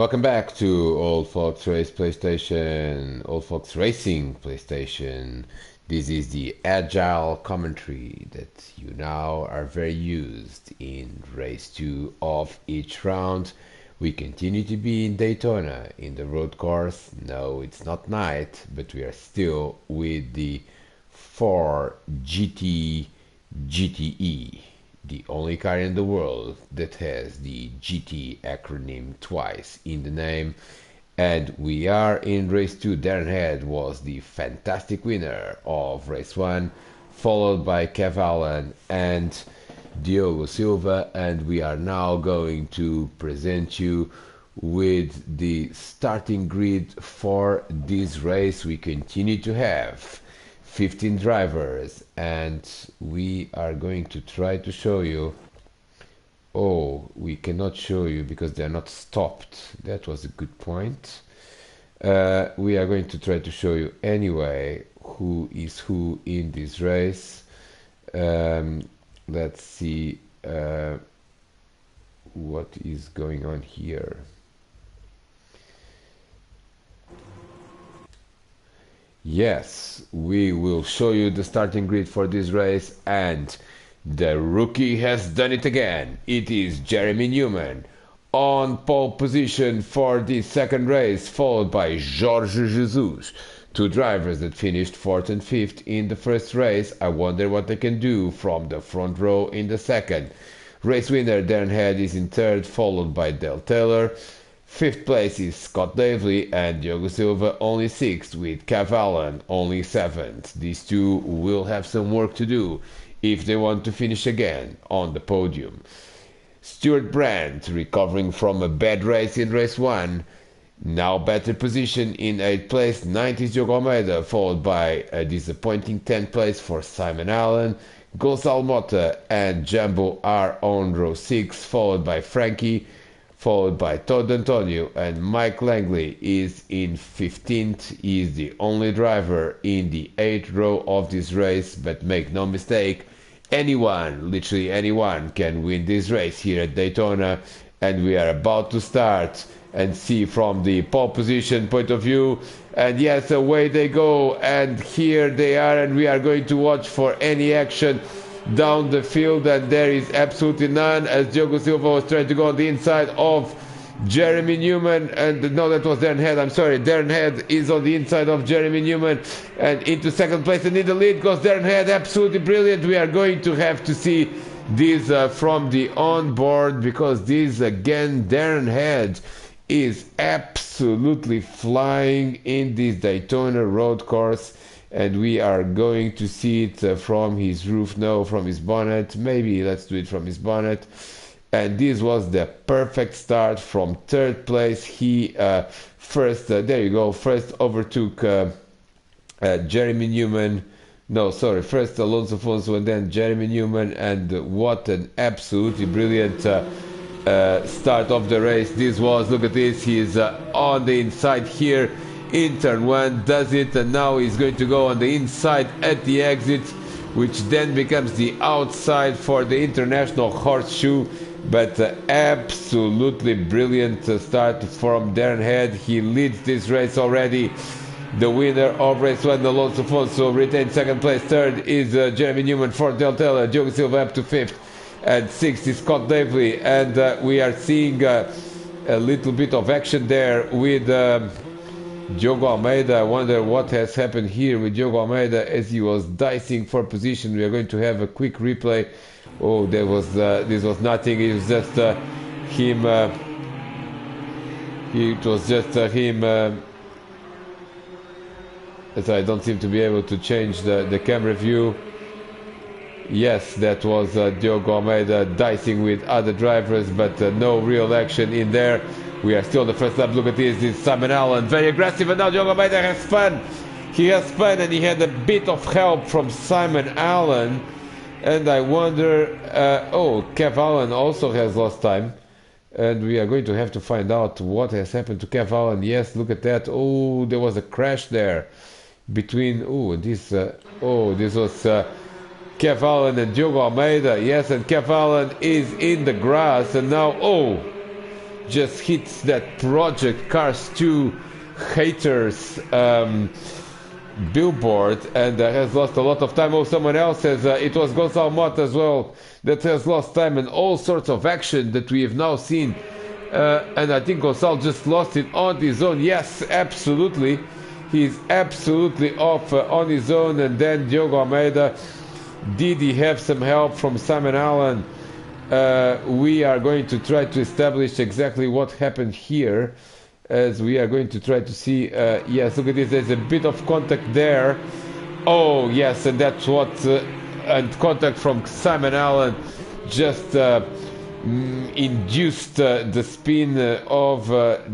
Welcome back to Old Fox Race PlayStation, Old Fox Racing PlayStation. This is the agile commentary that you now are very used in race 2 of each round. We continue to be in Daytona in the road course. No, it's not night, but we are still with the 4 GTE, the only car in the world that has the GT acronym twice in the name. And we are in race 2. Darren Head was the fantastic winner of race 1, followed by Kev Allen and Diogo Silva. And we are now going to present you with the starting grid for this race. We continue to have 15 drivers, and we are going to try to show you. Oh, we cannot show you because they're not stopped. That was a good point. We are going to try to show you anyway who is who in this race. Let's see what is going on here. Yes, we will show you the starting grid for this race, and the rookie has done it again. It is Jeremy Newman on pole position for the second race, followed by Jorge Jesus. Two drivers that finished 4th and 5th in the first race. I wonder what they can do from the front row in the second. Race winner Darren Head is in 3rd, followed by Dale Taylor. 5th place is Scott Davely, and Diogo Silva only 6th, with Kev Allen only 7th. These two will have some work to do if they want to finish again on the podium. Stuart Brandt, recovering from a bad race in race 1, now better position in 8th place. 9th is Diogo Almeida, followed by a disappointing 10th place for Simon Allen. Gonçalo Mota and Jumbo are on row 6, followed by Frankie, followed by Todd Antonio, and Mike Langley is in 15th. He is the only driver in the 8th row of this race, but make no mistake, anyone, literally anyone, can win this race here at Daytona, and we are about to start and see from the pole position point of view. And yes, away they go, and here they are, and we are going to watch for any action down the field, and there is absolutely none, as Diogo Silva was trying to go on the inside of Jeremy Newman, and no, that was Darren Head, I'm sorry. Darren Head is on the inside of Jeremy Newman, and into second place, and in the lead goes Darren Head. Absolutely brilliant. We are going to have to see this from the onboard, because this again, Darren Head is absolutely flying in this Daytona road course. And we are going to see it from his roof, no, from his bonnet. Maybe let's do it from his bonnet. And this was the perfect start from 3rd place. He first, there you go, first overtook Jeremy Newman. No, sorry, first Alonso Afonso and then Jeremy Newman. And what an absolutely brilliant start of the race this was. Look at this, he's on the inside here in turn 1, does it, and now he's going to go on the inside at the exit, which then becomes the outside for the international horseshoe. But absolutely brilliant start from Darren Head. He leads this race already. The winner of race 1, Alonso Afonso, retained 2nd place. 3rd is Jeremy Newman, 4th Del Taylor, Diogo Silva up to 5th, and 6th is Scott Davely. And we are seeing a little bit of action there with Diogo Almeida. I wonder what has happened here with Diogo Almeida as he was dicing for position. We are going to have a quick replay. Oh, there was this was nothing. It was just him. It was just him. As I don't seem to be able to change the camera view. Yes, that was Diogo Almeida dicing with other drivers, but no real action in there. We are still on the first lap. Look at this. This is Simon Allen, very aggressive, and now Diogo Almeida has spun. He has spun, and he had a bit of help from Simon Allen. And I wonder, oh, Kev Allen also has lost time. And we are going to have to find out what has happened to Kev Allen. Yes, look at that. Oh, there was a crash there between, this was Kev Allen and Diogo Almeida. Yes, and Kev Allen is in the grass, and now, just hits that Project Cars 2 haters billboard, and has lost a lot of time. Oh, someone else says it was Gonçalo Mota as well that has lost time, and all sorts of action that we have now seen. And I think Gonçalo just lost it on his own. Yes, absolutely. He's absolutely off on his own. And then Diogo Almeida, did he have some help from Simon Allen? We are going to try to establish exactly what happened here, as we are going to try to see. Yes, look at this, there's a bit of contact there. Oh yes, and that's what and contact from Simon Allen just induced the spin of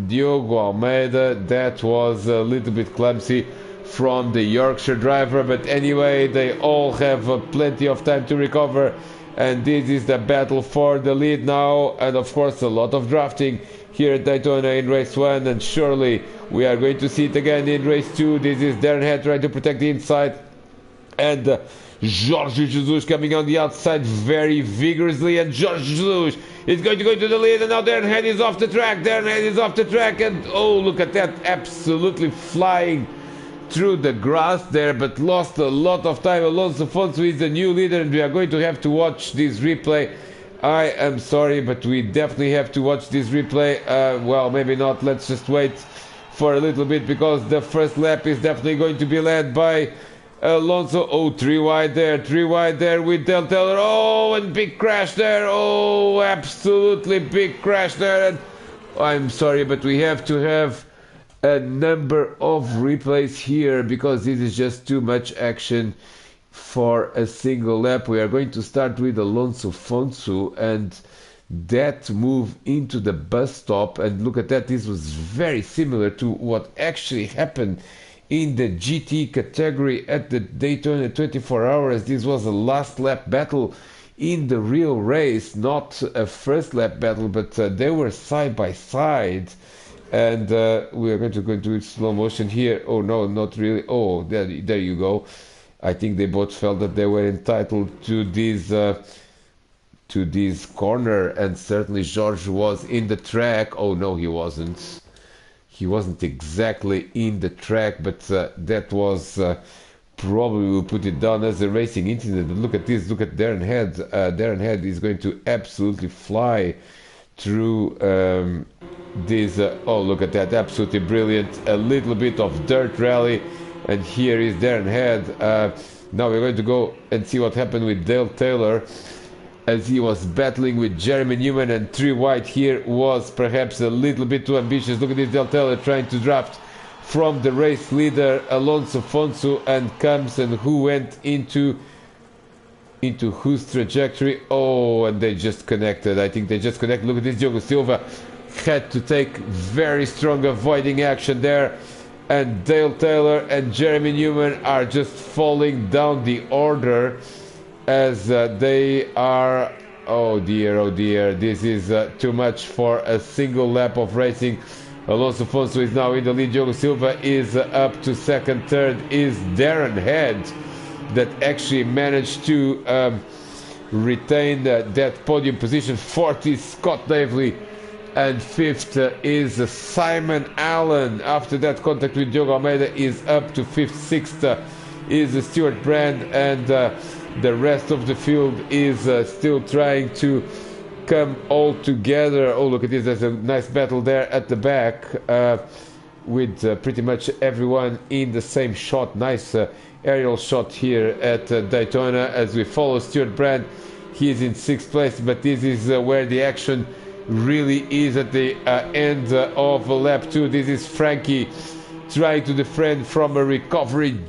Diogo Almeida. That was a little bit clumsy from the Yorkshire driver, but anyway, they all have plenty of time to recover, and this is the battle for the lead now. And of course, a lot of drafting here at Daytona in race 1, and surely we are going to see it again in race 2. This is Darren Head trying to protect the inside, and Jorge Jesus coming on the outside very vigorously, and Jorge Jesus is going to go to the lead, and now Darren Head is off the track. Darren Head is off the track, and oh, look at that, absolutely flying through the grass there, but lost a lot of time. Alonso Fonso is the new leader, and we are going to have to watch this replay. I am sorry, but we definitely have to watch this replay. Well, maybe not. Let's just wait for a little bit, because the first lap is definitely going to be led by Alonso. Oh, 3 wide there with Del Taylor. Oh, and big crash there. Oh, absolutely big crash there. And I'm sorry, but we have to have a number of replays here, because this is just too much action for a single lap. We are going to start with Alonso Fonso, and that move into the bus stop, and look at that, this was very similar to what actually happened in the GTE category at the Daytona 24 hours. This was a last lap battle in the real race, not a first lap battle, but they were side by side. And we are going to go into it slow motion here. Oh no, not really. Oh, there you go. I think they both felt that they were entitled to this corner, and certainly George was in the track. Oh no, he wasn't. He wasn't exactly in the track, but that was probably, we'll put it down as a racing incident. But look at this. Look at Darren Head. Darren Head is going to absolutely fly through this. Oh, look at that. Absolutely brilliant. A little bit of dirt rally. And here is Darren Head. Now we're going to go and see what happened with Dale Taylor, as he was battling with Jeremy Newman, and 3 wide here was perhaps a little bit too ambitious. Look at this, Dale Taylor trying to draft from the race leader Alonso Fonso, and comes, and who went into whose trajectory? Oh, and they just connected. I think they just connected. Look at this, Diogo Silva had to take very strong avoiding action there, and Dale Taylor and Jeremy Newman are just falling down the order, as they are. Oh dear, this is too much for a single lap of racing. Alonso Fonso is now in the lead. Diogo Silva is up to second. Third is Darren Head, that actually managed to retain that podium position. Fourth is Scott Davely, and fifth is Simon Allen. After that contact with Diogo Almeida, is up to fifth. Sixth is Stuart Brand, and the rest of the field is still trying to come all together. Oh, look at this, there's a nice battle there at the back, with pretty much everyone in the same shot. Nice aerial shot here at Daytona, as we follow Stuart Brand. He is in 6th place, but this is where the action really is, at the end of lap 2. This is Frankie trying to defend from a recovering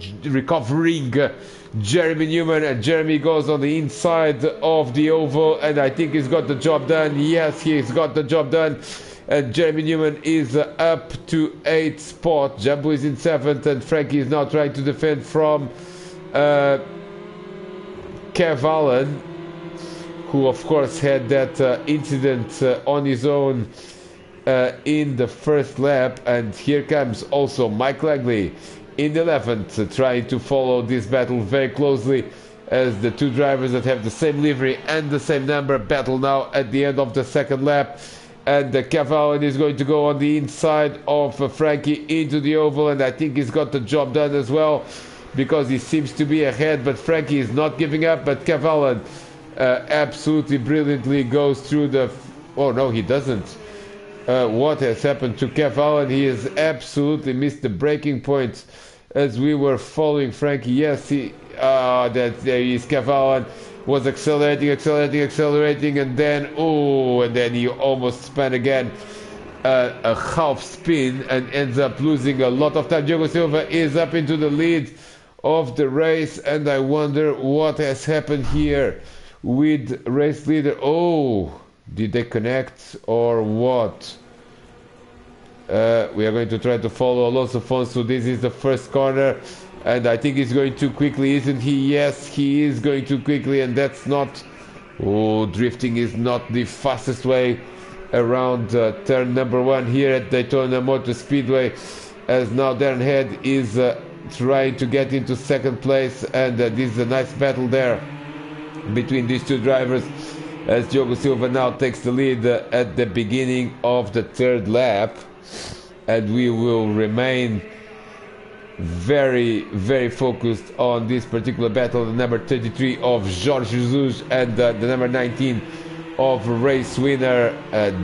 Jeremy Newman, and Jeremy goes on the inside of the oval, and I think he's got the job done. Yes, he's got the job done, and Jeremy Newman is up to 8th spot. Jambu is in 7th, and Frankie is now trying to defend from Kev Allen, who of course had that incident on his own in the first lap. And here comes also Mike Langley in the 11th, trying to follow this battle very closely, as the two drivers that have the same livery and the same number battle now at the end of the second lap. and Cavalli is going to go on the inside of Frankie into the oval, and I think he's got the job done as well, because he seems to be ahead, but Frankie is not giving up. But Cavalli absolutely brilliantly goes through the... Oh no, he doesn't. What has happened to Cavalli? He has absolutely missed the breaking point as we were following Frankie. Yes, there he is. Cavalli was accelerating, and then he almost spun again a half spin and ends up losing a lot of time. Diogo Silva is up into the lead of the race, and I wonder what has happened here with race leader. Oh, did they connect or what? We are going to try to follow Alonso Afonso. This is the first corner, and I think he's going too quickly, isn't he? Yes, he is going too quickly, and that's not... Oh, drifting is not the fastest way around turn number 1 here at Daytona Motor Speedway, as now Darren Head is trying to get into second place, and this is a nice battle there between these two drivers, as Diogo Silva now takes the lead at the beginning of the third lap, and we will remain very, very focused on this particular battle. The number 33 of Jorge Jesus and the number 19 of race winner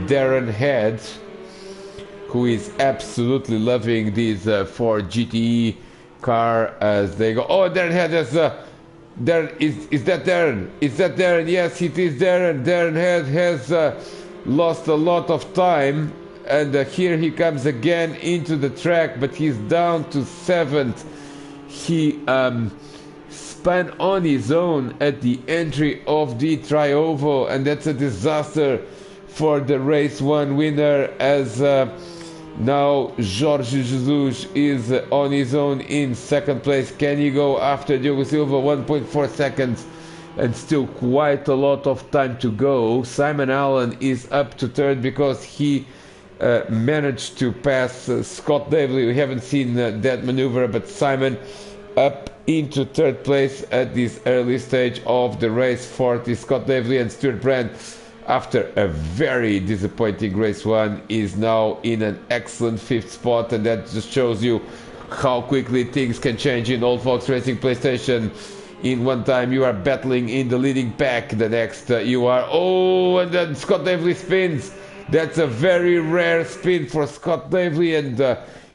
Darren Head, who is absolutely loving this Ford GTE car as they go. Oh, Darren Head has Darren, is that Darren? Is that Darren? Yes, it is Darren. Darren has lost a lot of time, and here he comes again into the track, but he's down to 7th. He spun on his own at the entry of the Triovo, and that's a disaster for the race 1 winner, as now Jorge Jesus is on his own in second place. Can he go after Diogo Silva? 1.4 seconds and still quite a lot of time to go. Simon Allen is up to third because he managed to pass Scott Davley. We haven't seen that maneuver, but Simon up into third place at this early stage of the race. Fourth is Scott Davley, and Stuart Brand, after a very disappointing race 1, is now in an excellent 5th spot, and that just shows you how quickly things can change in Old Fox Racing PlayStation. In one time you are battling in the leading pack, the next you are... Oh, and then Scott Davley spins. That's a very rare spin for Scott Davley, and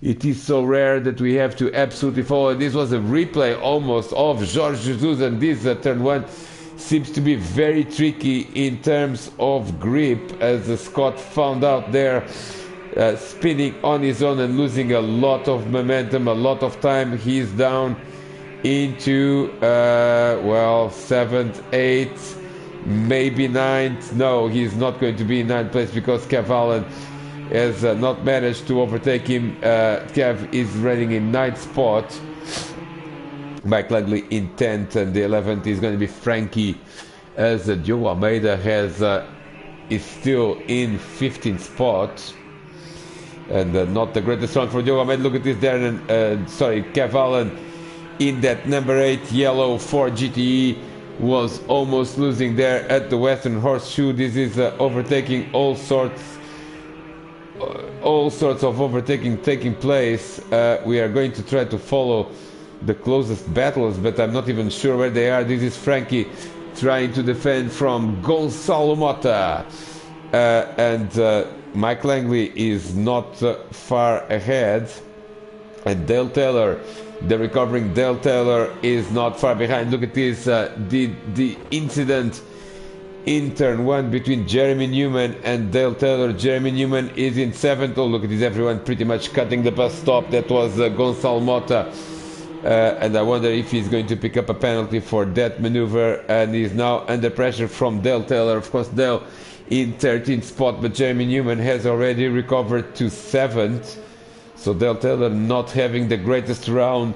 it is so rare that we have to absolutely follow. This was a replay almost of Jorge Jesus, and this turn 1 seems to be very tricky in terms of grip, as Scott found out there, spinning on his own and losing a lot of momentum, a lot of time. He's down into 7th, 8th, maybe 9th. No, he's not going to be in 9th place because Cavalli has not managed to overtake him. Kev is running in 9th spot, Mike Langley in 10th, and the 11th is going to be Frankie, as Joe Almeida is still in 15th spot, and not the greatest run for Joe Almeida. Look at this there, Cavalli in that number 8 yellow Ford GTE was almost losing there at the Western Horseshoe. This is overtaking all sorts of overtaking taking place. We are going to try to follow the closest battles, but I'm not even sure where they are. This is Frankie trying to defend from Gonçalo Mota, and Mike Langley is not far ahead, and Dale Taylor, the recovering Dale Taylor, is not far behind. Look at this, the incident in turn 1 between Jeremy Newman and Dale Taylor. Jeremy Newman is in 7th. Oh, look at this, everyone pretty much cutting the bus stop. That was Gonçalo Mota. And I wonder if he's going to pick up a penalty for that maneuver, and he's now under pressure from Dale Taylor. Of course, Dale in 13th spot, but Jeremy Newman has already recovered to 7th. So Dale Taylor not having the greatest round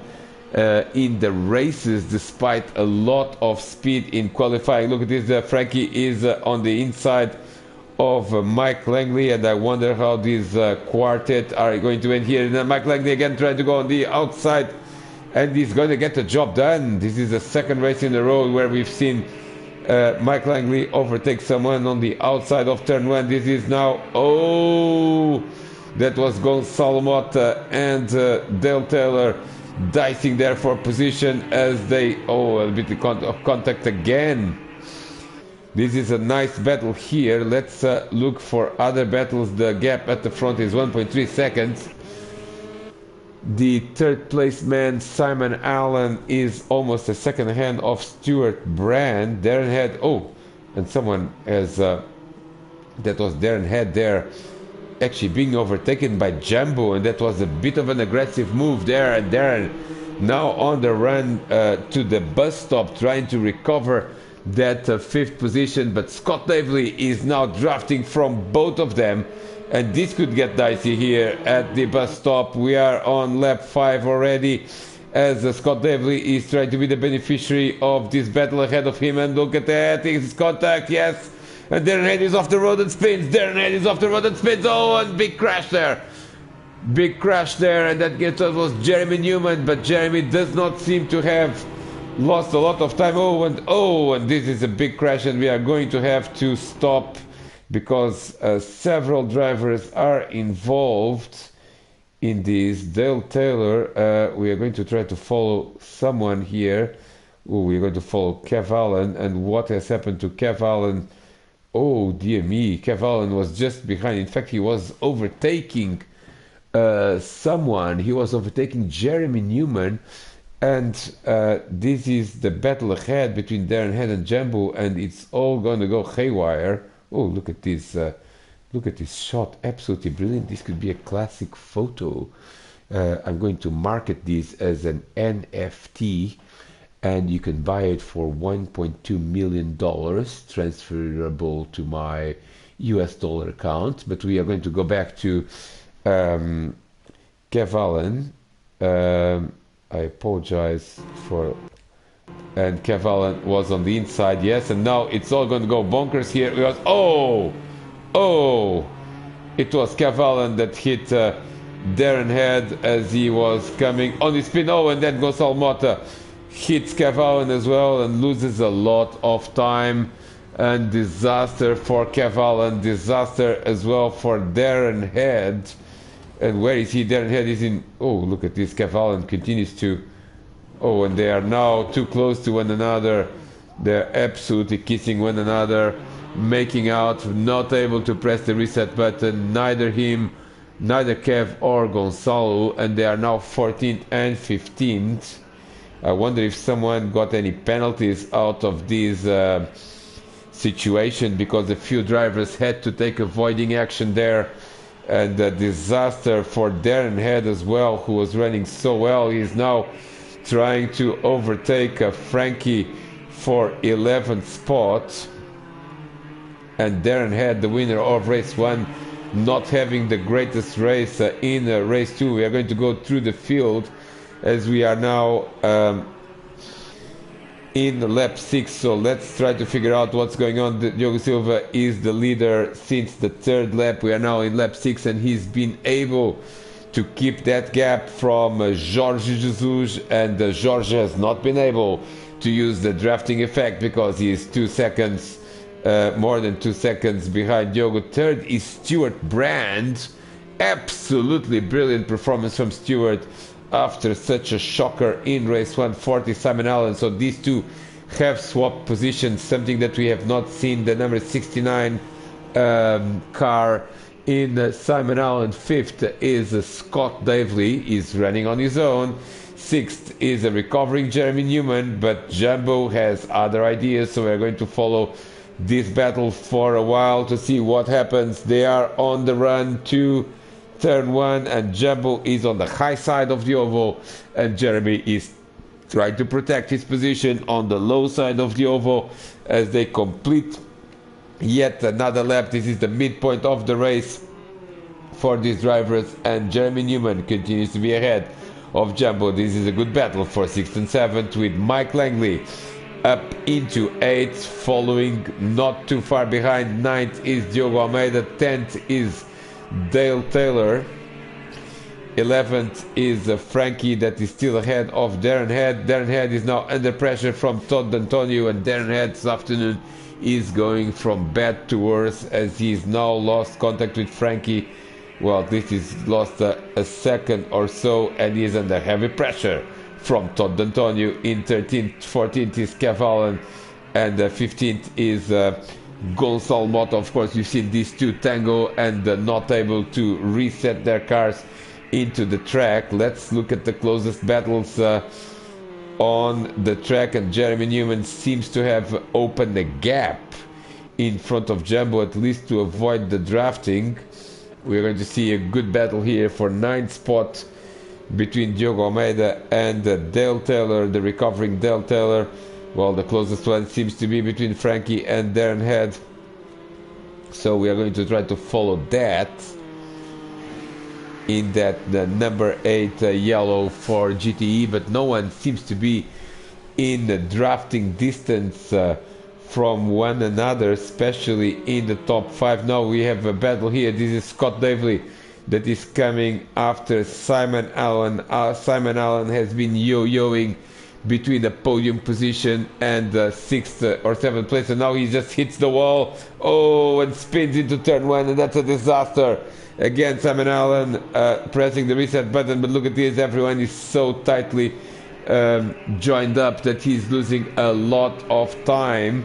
in the races, despite a lot of speed in qualifying. Look at this, Frankie is on the inside of Mike Langley, and I wonder how these quartet are going to end here. And Mike Langley again trying to go on the outside, and he's going to get the job done. This is the second race in a row where we've seen Mike Langley overtakes someone on the outside of turn 1. This is now, oh, that was Gonzalo Mota and Dale Taylor dicing there for position as they, oh, a bit of contact again. This is a nice battle here. Let's look for other battles. The gap at the front is 1.3 seconds. The third place man, Simon Allen, is almost a second ahead of Stuart Brand. Darren Head, oh, and someone has, that was Darren Head there, actually being overtaken by Jumbo, and that was a bit of an aggressive move there. And Darren now on the run to the bus stop, trying to recover that fifth position. But Scott Davely is now drafting from both of them. And this could get dicey here at the bus stop. We are on lap 5 already, as Scott Davely is trying to be the beneficiary of this battle ahead of him. And look at that, it's contact, yes. And Darren Head is off the road and spins. Darren Head is off the road and spins. Oh, and big crash there. Big crash there, and that gets us was Jeremy Newman. But Jeremy does not seem to have lost a lot of time. And this is a big crash, and we are going to have to stop, because several drivers are involved in this. Dale Taylor, we are going to try to follow someone here. Oh, we're going to follow Kev Allen, and what has happened to Kev Allen? Oh dear me, Kev Allen was just behind. In fact, he was overtaking someone. He was overtaking Jeremy Newman, and this is the battle ahead between Darren Head and Jumbo, and it's all going to go haywire. Oh, look at this shot, absolutely brilliant. This could be a classic photo. I'm going to market this as an NFT, and you can buy it for $1.2 million, transferable to my US dollar account. But we are going to go back to Kev Allen. I apologize for... And Kev Allen was on the inside, yes, and now it's all going to go bonkers here. It was, it was Kev Allen that hit Darren Head as he was coming on his spin. Oh, and then Gonzalo Mota hits Kev Allen as well and loses a lot of time. And disaster for Kev Allen, disaster as well for Darren Head. And where is he? Darren Head is in... Oh, look at this. Kev Allen continues to... Oh, and they are now too close to one another. They're absolutely kissing one another, making out, not able to press the reset button. Neither him, neither Kev or Gonzalo, and they are now 14th and 15th. I wonder if someone got any penalties out of this situation, because a few drivers had to take avoiding action there. And a disaster for Darren Head as well, who was running so well. He is now trying to overtake Frankie for 11th spot. And Darren Head, the winner of race 1, not having the greatest race in race 2. We are going to go through the field as we are now in lap 6. So let's try to figure out what's going on. Diogo Silva is the leader since the 3rd lap. We are now in lap 6, and he's been able to keep that gap from Jorge Jesus, and Jorge has not been able to use the drafting effect because he is 2 seconds, more than 2 seconds behind Diogo. 3rd is Stuart Brand. Absolutely brilliant performance from Stuart after such a shocker in race 140. Simon Allen. So these two have swapped positions, something that we have not seen. The number 69 car in Simon Allen. 5th is Scott Davely, is running on his own. 6th is a recovering Jeremy Newman, but Jumbo has other ideas, so we're going to follow this battle for a while to see what happens. They are on the run to turn 1, and Jumbo is on the high side of the oval, and Jeremy is trying to protect his position on the low side of the oval as they complete yet another lap. This is the midpoint of the race for these drivers, and Jeremy Newman continues to be ahead of Jumbo. This is a good battle for 6th and 7th, with Mike Langley up into 8th, following not too far behind. 9th is Diogo Almeida, 10th is Dale Taylor, 11th is Frankie, that is still ahead of Darren Head. Darren Head is now under pressure from Todd D'Antonio, and Darren Head this afternoon is going from bad to worse as he's now lost contact with Frankie. Well, this is lost a second or so, and he is under heavy pressure from Todd D'Antonio. In 13th, 14th is Kev Allen, and 15th is Gonçalo Mota. Of course, you've seen these two tango and not able to reset their cars into the track. Let's look at the closest battles on the track, and Jeremy Newman seems to have opened a gap in front of Jumbo, at least to avoid the drafting. We're going to see a good battle here for 9th spot between Diogo Almeida and Dale Taylor, the recovering Dale Taylor. Well, the closest one seems to be between Frankie and Darren Head, so we are going to try to follow that. In that the number 8 yellow for GTE, but no one seems to be in the drafting distance from one another, especially in the top 5. Now we have a battle here. This is Scott Davely that is coming after Simon Allen. Simon Allen has been yo-yoing between the podium position and the 6th or 7th place, and now he just hits the wall, and spins into turn 1, and that's a disaster. Again, Simon Allen pressing the reset button, but look at this, everyone is so tightly joined up that he's losing a lot of time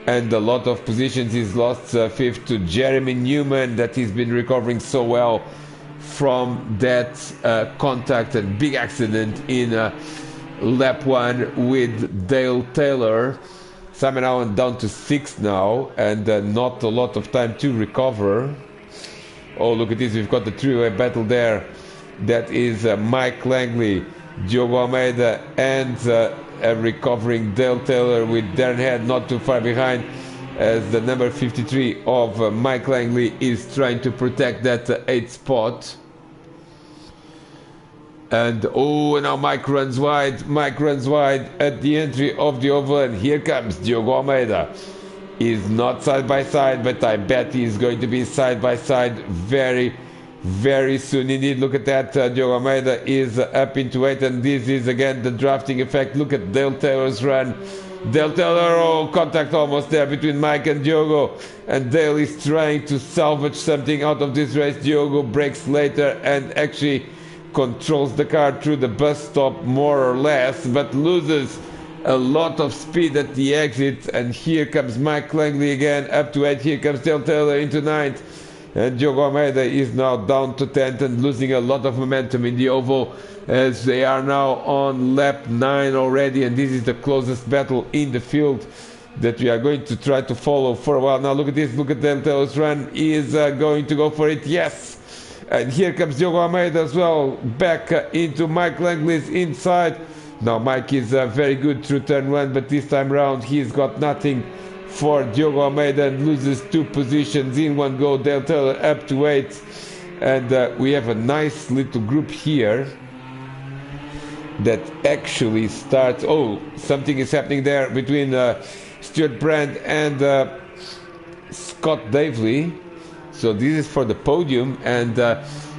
and a lot of positions. He's lost 5th to Jeremy Newman, that he's been recovering so well from that contact and big accident in lap 1 with Dale Taylor. Simon Allen down to 6th now, and not a lot of time to recover. Oh, look at this, we've got the three-way battle there. That is Mike Langley, Diogo Almeida, and a recovering Dale Taylor, with Darren Head not too far behind, as the number 53 of Mike Langley is trying to protect that 8th spot. And now Mike runs wide. Mike runs wide at the entry of the oval, and here comes Diogo Almeida. Is not side by side, but I bet he is going to be side by side very, very soon indeed. Look at that, Diogo Almeida is up into 8th, and this is again the drafting effect. Look at Dale Taylor's run. Dale Taylor, contact almost there between Mike and Diogo, and Dale is trying to salvage something out of this race. Diogo breaks later and actually controls the car through the bus stop more or less, but loses a lot of speed at the exit. And here comes Mike Langley again up to 8th. Here comes Dale Taylor into 9th, and Diogo Almeida is now down to 10th and losing a lot of momentum in the oval, as they are now on lap 9 already, and this is the closest battle in the field that we are going to try to follow for a while. Now look at this, look at Dale Taylor's run. He is going to go for it, yes, and here comes Diogo Almeida as well, back into Mike Langley's inside. Now Mike is very good through turn 1, but this time round he's got nothing for Diogo Almeida and loses 2 positions in one go. Dale Taylor up to 8th, and we have a nice little group here that actually starts. Something is happening there between Stuart Brand and Scott Davely. So this is for the podium, and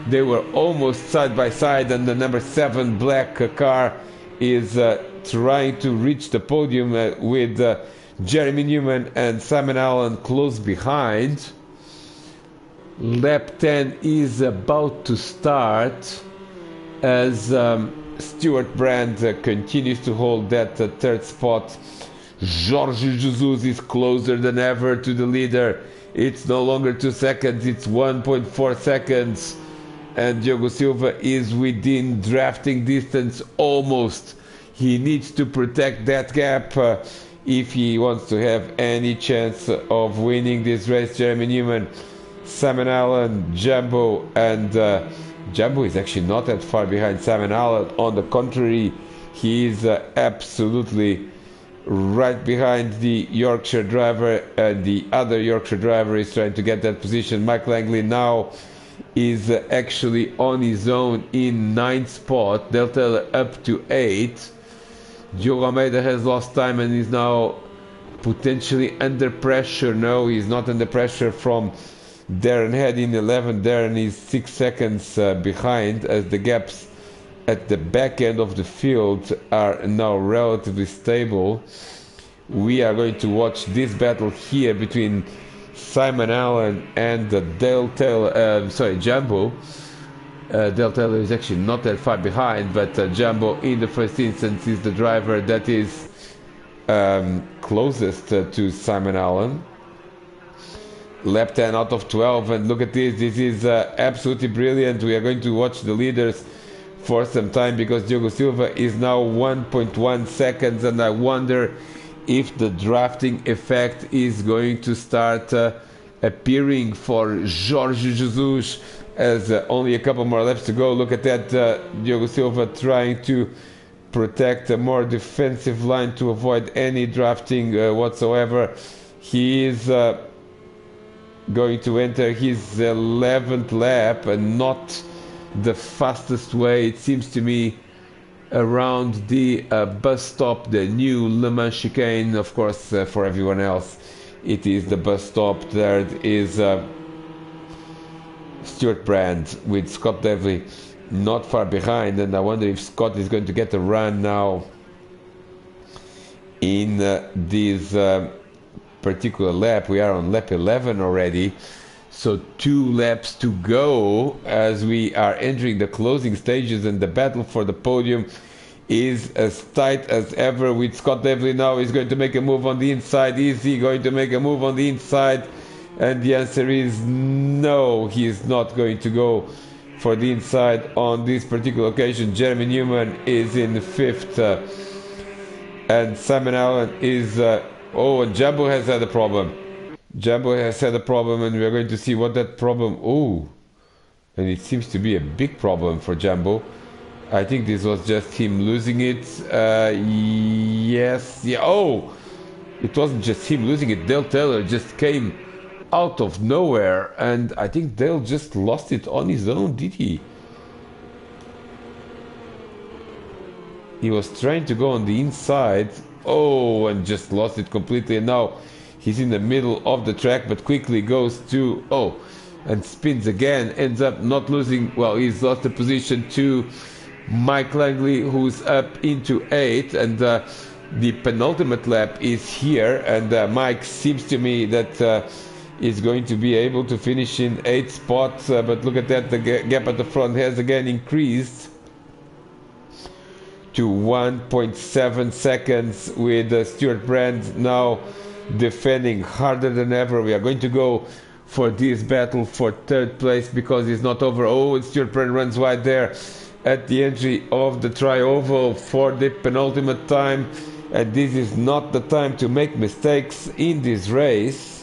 they were almost side by side, and the number 7 black car is trying to reach the podium with Jeremy Newman and Simon Allen close behind. Lap 10 is about to start as Stuart Brand continues to hold that 3rd spot. Jorge Jesus is closer than ever to the leader. It's no longer 2 seconds, it's 1.4 seconds. And Diogo Silva is within drafting distance almost. He needs to protect that gap if he wants to have any chance of winning this race. Jeremy Newman, Simon Allen, Jumbo, and Jumbo is actually not that far behind Simon Allen. On the contrary, he is absolutely right behind the Yorkshire driver, and the other Yorkshire driver is trying to get that position. Mike Langley now is actually on his own in 9th spot. Dale Taylor up to 8th. Diogo Almeida has lost time and is now potentially under pressure. No, he's not under pressure from Darren had in 11. Darren is 6 seconds behind, as the gaps at the back end of the field are now relatively stable. We are going to watch this battle here between Simon Allen and Dale Taylor, Jumbo. Dale Taylor is actually not that far behind, but Jumbo in the first instance is the driver that is closest to Simon Allen. Lap 10 out of 12, and look at this. This is absolutely brilliant. We are going to watch the leaders for some time because Diogo Silva is now 1.1 seconds, and I wonder if the drafting effect is going to start appearing for Jorge Jesus, as only a couple more laps to go. Look at that, Diogo Silva trying to protect a more defensive line to avoid any drafting whatsoever. He is going to enter his 11th lap, and not the fastest way, it seems to me, around the bus stop, the new Le Mans chicane. Of course, for everyone else, it is the bus stop. There is Stuart Brand with Scott Devlin not far behind, and I wonder if Scott is going to get a run now in this particular lap. We are on lap 11 already, so 2 laps to go as we are entering the closing stages, and the battle for the podium is as tight as ever, with Scott Devlin now is going to make a move on the inside. Is he going to make a move on the inside? And the answer is no, he is not going to go for the inside on this particular occasion. Jeremy Newman is in 5th, and Simon Allen is and Jumbo has had a problem. Jumbo has had a problem, and we are going to see what that problem... and it seems to be a big problem for Jumbo. I think this was just him losing it. Yes. Yeah. It wasn't just him losing it. Dale Taylor just came out of nowhere, and I think Dale just lost it on his own, did he? He was trying to go on the inside. And just lost it completely, and now he's in the middle of the track, but quickly goes to and spins again, ends up not losing. Well, he's lost the position to Mike Langley, who's up into 8th, and the penultimate lap is here, and Mike seems to me that is going to be able to finish in 8th spot, but look at that, the gap at the front has again increased to 1.7 seconds, with Stuart Brand now defending harder than ever. We are going to go for this battle for 3rd place because it's not over. And Stuart Brand runs wide there at the entry of the tri-oval for the penultimate time, and this is not the time to make mistakes in this race.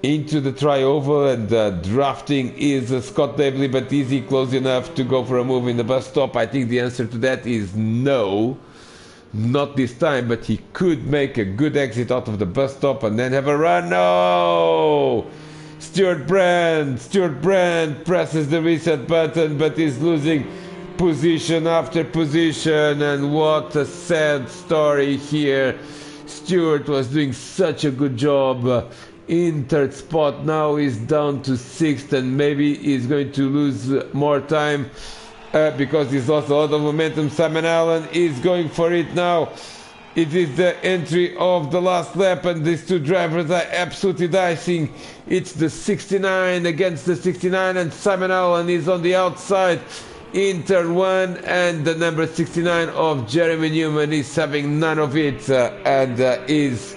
Into the tri-oval, and drafting is Scott Devlin, but is he close enough to go for a move in the bus stop? I think the answer to that is no, not this time, but he could make a good exit out of the bus stop and then have a run. No! Stuart Brand presses the reset button, but is losing position after position, and what a sad story here. Stuart was doing such a good job in 3rd spot. Now he's down to 6th, and maybe he's going to lose more time because he's lost a lot of momentum. Simon Allen is going for it now. It is the entry of the last lap, and these two drivers are absolutely dicing. It's the 69 against the 69, and Simon Allen is on the outside in turn 1, and the number 69 of Jeremy Newman is having none of it, and is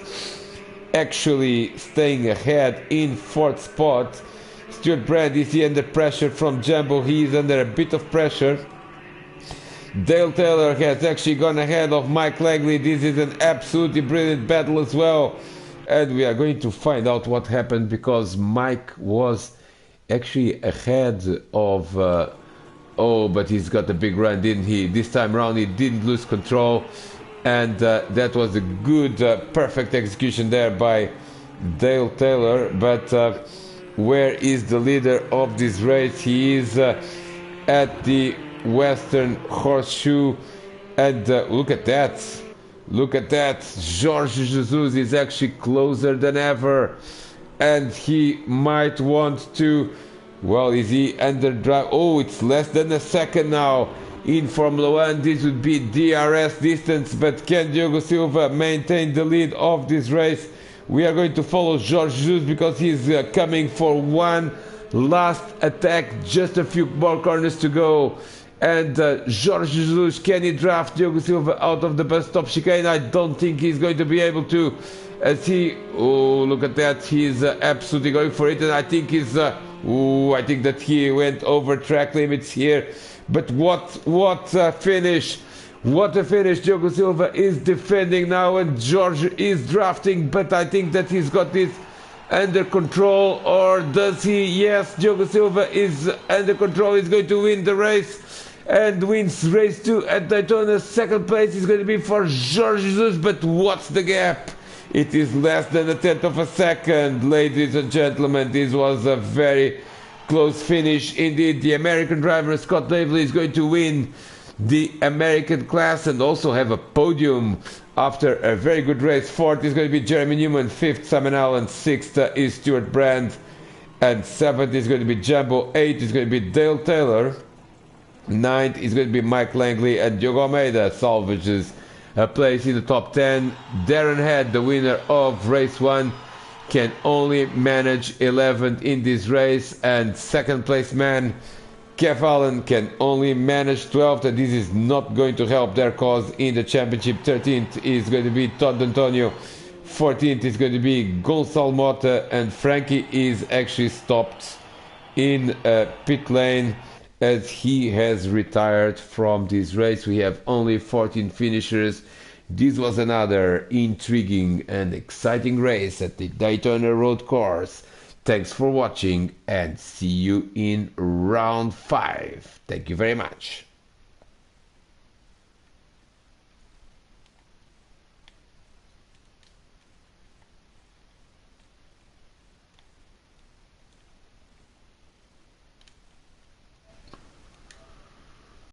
actually staying ahead in 4th spot. Stuart Brand, is he under pressure from Jumbo? He is under a bit of pressure. Dale Taylor has actually gone ahead of Mike Langley. This is an absolutely brilliant battle as well, and we are going to find out what happened, because Mike was actually ahead of but he's got a big run, didn't he? This time around he didn't lose control, and that was a good perfect execution there by Dale Taylor. But where is the leader of this race? He is at the Western Horseshoe, and look at that, Jorge Jesus is actually closer than ever, and he might want to, well, is he under drive? Oh, it's less than a second now. In Formula 1, this would be DRS distance, but can Diogo Silva maintain the lead of this race? We are going to follow Jorge Jesus because he's coming for one last attack, just a few more corners to go. And Jorge Jesus, can he draft Diogo Silva out of the bus stop chicane? I don't think he's going to be able to. As he, oh, look at that, he's absolutely going for it, and I think he's, I think that he went over track limits here. But what a finish! What a finish! Diogo Silva is defending now, and George is drafting, but I think that he's got this under control, or does he? Yes, Diogo Silva is under control. He's going to win the race and wins race 2 at Daytona. Second place is going to be for Jorge Jesus, but what's the gap? It is less than a tenth of a second, ladies and gentlemen. This was a very close finish indeed. The American driver Scott Davley is going to win the American class and also have a podium after a very good race. Fourth is going to be Jeremy Newman, fifth Simon Allen, sixth is Stuart Brand, and seventh is going to be Jumbo, eighth is going to be Dale Taylor, ninth is going to be Mike Langley, and Diogo Almeida salvages a place in the top 10. Darren Head, the winner of race 1, can only manage 11th in this race, and second place man Kev Allen can only manage 12th, and this is not going to help their cause in the championship. 13th is going to be Todd Antonio, 14th is going to be Gonçalo Mota, and Frankie is actually stopped in pit lane as he has retired from this race. We have only 14 finishers. This was another intriguing and exciting race at the Daytona Road Course. Thanks for watching and see you in round 5. Thank you very much.